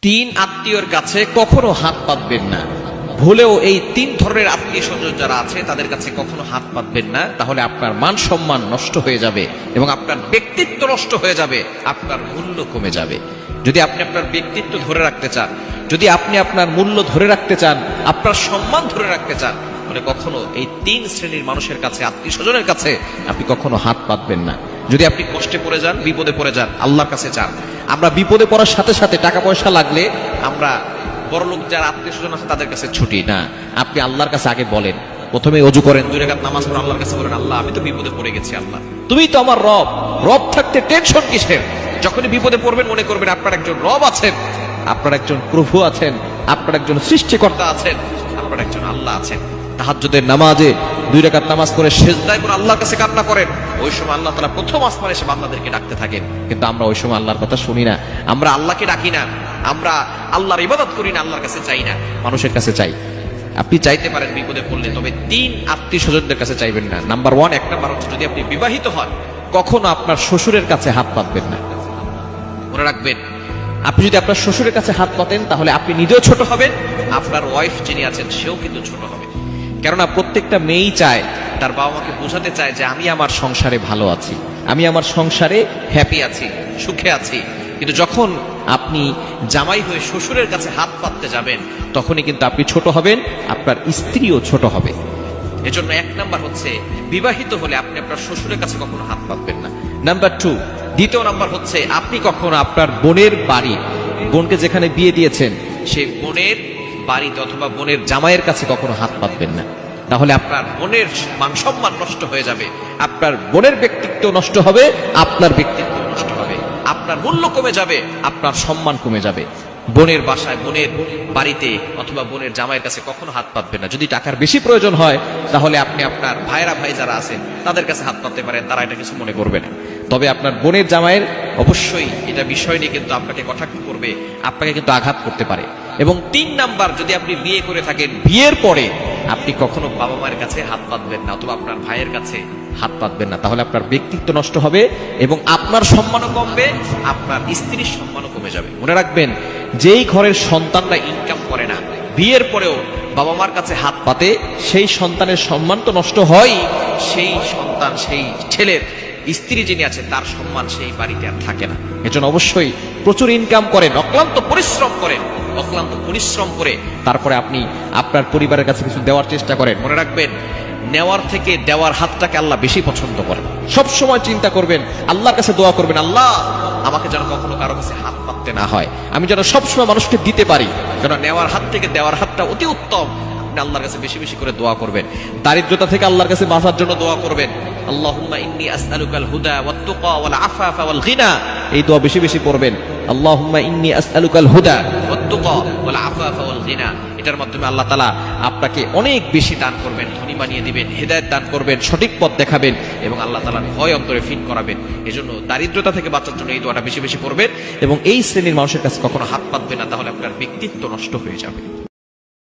তিন আত্মীয়র কাছে কখনো হাত পাতবেন না। ভুলেও এই তিন ধরনের আত্মীয় স্বজন যারা আছে তাদের কাছে কখনো হাত পাতবেন না, তাহলে আপনার মান সম্মান নষ্ট হয়ে যাবে এবং আপনার ব্যক্তিত্ব নষ্ট হয়ে যাবে, আপনার মূল্য কমে যাবে। যদি আপনি আপনার ব্যক্তিত্ব ধরে রাখতে চান, যদি আপনি আপনার মূল্য ধরে রাখতে চান, আপনার সম্মান ধরে রাখতে চান, তাহলে কখনো এই তিন শ্রেণীর মানুষের কাছে, আত্মীয় স্বজনের কাছে আপনি কখনো হাত পাতবেন না। যদি আপনি কষ্টে পড়ে যান, বিপদে পড়ে যান, আল্লাহর কাছে চান। আমরা বিপদে পড়ার সাথে সাথে টাকা পয়সা লাগলে আমরা বড়লোক যারা আত্মীয় স্বজন আছে তাদের কাছে ছুটি না। আপনি আল্লাহর কাছে আগে বলেন, প্রথমে ওযু করেন, 2 রাকাত নামাজ পড়ে আল্লাহর কাছে বলেন, আল্লাহ আমি তো বিপদে পড়ে গেছি, আল্লাহ তুমি তো আমার রব, রব থাকতে টেনশন কিসের? যখনই বিপদে পড়বেন মনে করবেন আপনার একজন রব আছেন, আপনার একজন প্রভু আছেন, আপনার একজন সৃষ্টিকর্তা আছেন, আপনার একজন আল্লাহ আছেন। তাহাজ্জুদের নামাজে 2 রাকাত নামাজ করে সিজদায় পড়ে আল্লাহর কাছে কান্না করেন, ওই সময় আল্লাহ তাআলা প্রথম আসমানে এসে বান্দাদেরকে ডাকতে থাকেন। কিন্তু আমরা ওই সময় আল্লাহর কথা শুনি না, আমরা আল্লাহকে ডাকি না, আমরা আল্লাহর ইবাদত করি না, আল্লাহর কাছে চাই না, মানুষের কাছে চাই। আপনি চাইতে পারেন বিপদে পড়লে, তবে তিন আত্মীয় স্বজনদের কাছে চাইবেন না। নাম্বার 1, এক নাম্বার হচ্ছে যদি আপনি বিবাহিত হন, কখনো আপনার শ্বশুরের কাছে হাত পাতবেন না। মনে রাখবেন, আপনি যদি আপনার শ্বশুরের কাছে হাত পাতেন তাহলে আপনি নিজেও ছোট হবেন, আপনার ওয়াইফ যিনি আছেন সেও কিন্তু ছোট হবে। কেননা প্রত্যেকটা মেয়েই চায়, তার বাবা মাকে বোঝাতে চায় যে আমি আমার সংসারে ভালো আছি, আমি আমার সংসারে হ্যাপি আছি, সুখে আছি। কিন্তু যখন আপনি জামাই হয়ে শ্বশুরের কাছে হাত পাততে যাবেন, তখনই কিন্তু আপনি ছোট হবেন, আপনার স্ত্রীও ছোট হবে। এজন্য 1 নাম্বার হচ্ছে বিবাহিত হলে আপনি আপনার শ্বশুরের কাছে কখনো হাত পাতবেন না। নাম্বার 2, দ্বিতীয় নাম্বার হচ্ছে আপনি কখনো আপনার বোনের বাড়ি, বোনকে যেখানে বিয়ে দিয়েছেন সেই বোনের বাড়িতে অথবা বোনের জামাইয়ের কাছে কখনো হাত পাতবেন না। তাহলে আপনার বোনের মান সম্মান নষ্ট হয়ে যাবে, আপনার বোনের ব্যক্তিত্ব নষ্ট হবে, আপনার ব্যক্তিত্ব নষ্ট হবে, আপনার মূল্য কমে যাবে, আপনার সম্মান কমে যাবে। বোনের বাসায়, বোনের বাড়িতে অথবা বোনের জামাইয়ের কাছে কখনো হাত পাতবেন না। যদি টাকার বেশি প্রয়োজন হয় তাহলে আপনি আপনার ভাই যারা আছেন তাদের কাছে হাত পাততে পারেন, তারা এটা কিছু মনে করবে না। তবে আপনার বোনের জামাইয়ের অবশ্যই এটা বিষয় নিয়ে কিন্তু আপনাকে কটাক্ষ করবে, আপনাকে কিন্তু আঘাত করতে পারে। এবং 3 নাম্বার, যদি আপনি বিয়ে করে থাকেন, বিয়ের পরে আপনি কখনো বাবা মায়ের কাছে হাত পাতবেন না অথবা আপনার ভাইয়ের কাছে হাত পাতবেন না। তাহলে আপনার ব্যক্তিত্ব নষ্ট হবে এবং আপনার সম্মানও কমবে, আপনার স্ত্রীর সম্মানও কমে যাবে। মনে রাখবেন, যেই ঘরের সন্তানরা ইনকাম করে না, বিয়ের পরেও বাবা মার কাছে হাত পাতে, সেই সন্তানের সম্মান তো নষ্ট হয়, সেই সন্তান, সেই ছেলের স্ত্রী যিনি আছে তার সম্মান সেই বাড়িতে আর থাকে না। এজন্য অবশ্যই প্রচুর ইনকাম করেন, অক্লান্ত পরিশ্রম করেন, অক্লান্ত পরিশ্রম করে তারপরে আপনি আপনার পরিবারের কাছে কিছু দেওয়ার চেষ্টা করেন। মনে রাখবেন, নেওয়ার থেকে দেওয়ার হাতটাকে আল্লাহ বেশি পছন্দ করেন। সব সময় চিন্তা করবেন, আল্লাহর কাছে দোয়া করবেন, আল্লাহ আমাকে যেন কখনো কারো কাছে হাত পাততে না হয়, আমি যেন সবসময় মানুষকে দিতে পারি, যেন নেওয়ার হাত থেকে দেওয়ার হাতটা অতি উত্তম। আপনি আল্লাহর কাছে বেশি বেশি করে দোয়া করবেন। দারিদ্রতা থেকে আল্লাহর কাছে বাঁচার জন্য দোয়া করবেন, আল্লাহুম্মা ইন্নী আসআলুকাল হুদা ওয়াত তুকা ওয়াল আফাফা ওয়াল গিনা। এই দোয়া বেশি বেশি পড়বেন, আল্লাহুম্মা ইন্নী আসআলুকাল হুদা ওয়াত তুকা ওয়াল আফাফা ওয়াল গিনা। এটার মাধ্যমে আল্লাহ তাআলা আপনাকে অনেক বেশি দান করবেন, ধনী বানিয়ে দিবেন, হেদায়েত দান করবেন, সঠিক পথ দেখাবেন এবং আল্লাহ তাআলার ভয় অন্তরে ফিট করাবেন। এজন্য দারিদ্রতা থেকে বাঁচার জন্য এই দোয়াটা বেশি বেশি পড়বেন এবং এই শ্রেণীর মানুষের কাছে কখনো হাত পাতবেন না, তাহলে আপনার ব্যক্তিত্ব নষ্ট হয়ে যাবে।